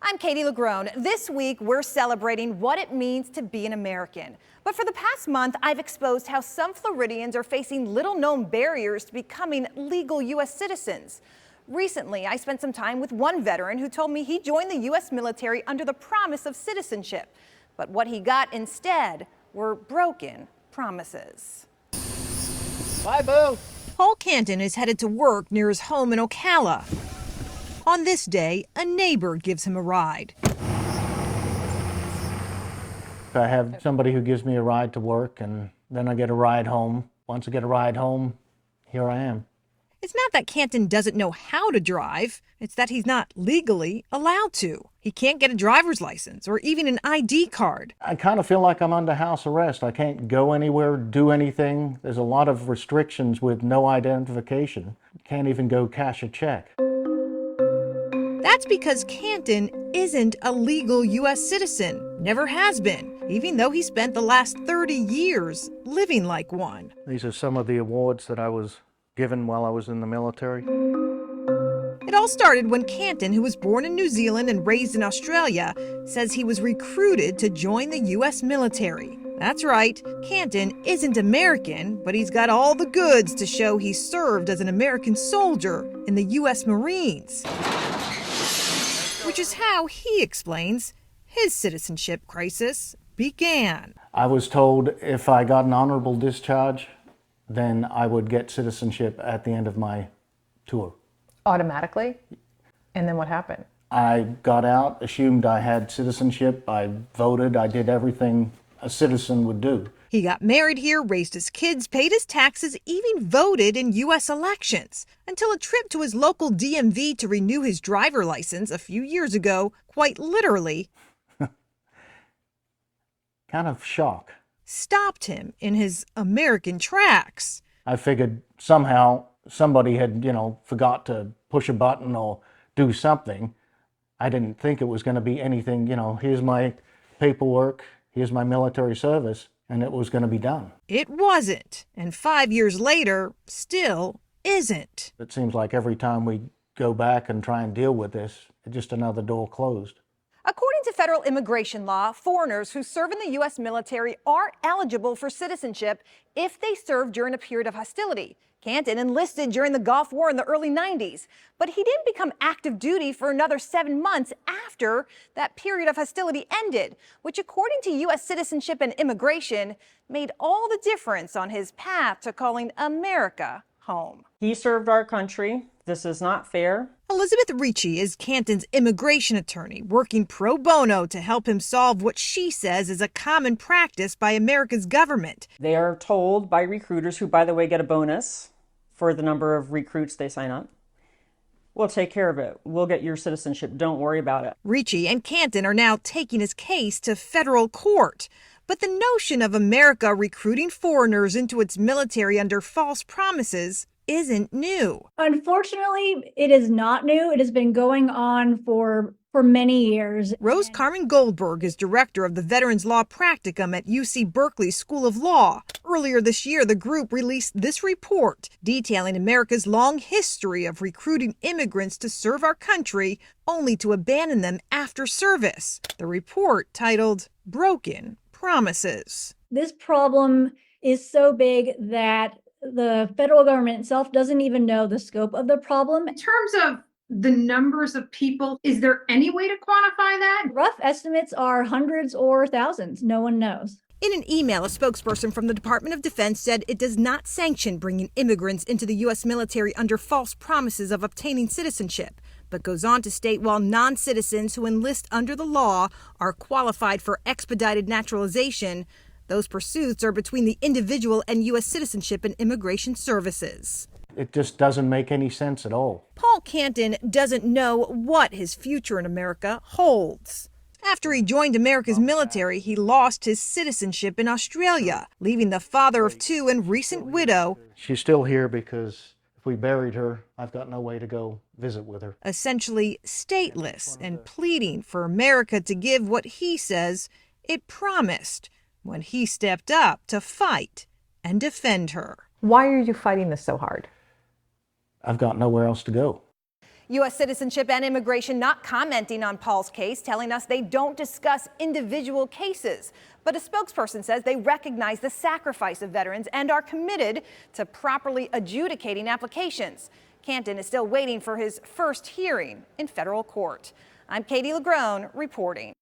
I'm Katie LaGrone. This week, we're celebrating what it means to be an American. But for the past month, I've exposed how some Floridians are facing little-known barriers to becoming legal U.S. citizens. Recently, I spent some time with one veteran who told me he joined the U.S. military under the promise of citizenship. But what he got instead were broken promises. Bye, Boo. Paul Canton is headed to work near his home in Ocala. On this day, a neighbor gives him a ride. I have somebody who gives me a ride to work, and then I get a ride home. Once I get a ride home, here I am. It's not that Canton doesn't know how to drive. It's that he's not legally allowed to. He can't get a driver's license or even an ID card. I kind of feel like I'm under house arrest. I can't go anywhere, do anything. There's a lot of restrictions with no identification. Can't even go cash a check. That's because Canton isn't a legal U.S. citizen, never has been, even though he spent the last 30 years living like one. These are some of the awards that I was given while I was in the military. It all started when Canton, who was born in New Zealand and raised in Australia, says he was recruited to join the U.S. military. That's right, Canton isn't American, but he's got all the goods to show he served as an American soldier in the U.S. Marines. Which is how he explains his citizenship crisis began. I was told if I got an honorable discharge, then I would get citizenship at the end of my tour. Automatically? And then what happened? I got out, assumed I had citizenship, I voted, I did everything a citizen would do. He got married here, raised his kids, paid his taxes, even voted in U.S. elections, until a trip to his local DMV to renew his driver license a few years ago, quite literally, kind of shock. Stopped him in his American tracks. I figured somehow somebody had, forgot to push a button or do something. I didn't think it was going to be anything, here's my paperwork, here's my military service, and it was going to be done. It wasn't, and 5 years later, still isn't. It seems like every time we go back and try and deal with this, it's just another door closed. According to federal immigration law, foreigners who serve in the U.S. military are eligible for citizenship if they served during a period of hostility. Canton enlisted during the Gulf War in the early 90s, but he didn't become active duty for another 7 months after that period of hostility ended, which, according to U.S. Citizenship and Immigration, made all the difference on his path to calling America home. He served our country. This is not fair. Elizabeth Ricci is Canton's immigration attorney, working pro bono to help him solve what she says is a common practice by America's government. They are told by recruiters, who, by the way, get a bonus for the number of recruits they sign up, we'll take care of it. We'll get your citizenship. Don't worry about it. Ricci and Canton are now taking his case to federal court. But the notion of America recruiting foreigners into its military under false promises isn't new. Unfortunately, it is not new. It has been going on for many years. Rose Carmen Goldberg is director of the Veterans Law Practicum at UC Berkeley School of Law. Earlier this year, the group released this report detailing America's long history of recruiting immigrants to serve our country only to abandon them after service. The report, titled Broken Promises. This problem is so big that the federal government itself doesn't even know the scope of the problem. In terms of the numbers of people, is there any way to quantify that? Rough estimates are hundreds or thousands. No one knows. In an email, a spokesperson from the Department of Defense said it does not sanction bringing immigrants into the U.S. military under false promises of obtaining citizenship, but goes on to state while non-citizens who enlist under the law are qualified for expedited naturalization, those pursuits are between the individual and U.S. Citizenship and Immigration Services. It just doesn't make any sense at all. Paul Canton doesn't know what his future in America holds. After he joined America's military, he lost his citizenship in Australia, leaving the father of two and recent widow. She's still here because if we buried her, I've got no way to go visit with her. Essentially stateless and pleading for America to give what he says it promised when he stepped up to fight and defend her. Why are you fighting this so hard? I've got nowhere else to go. U.S. Citizenship and Immigration not commenting on Paul's case, telling us they don't discuss individual cases. But a spokesperson says they recognize the sacrifice of veterans and are committed to properly adjudicating applications. Canton is still waiting for his first hearing in federal court. I'm Katie LaGrone reporting.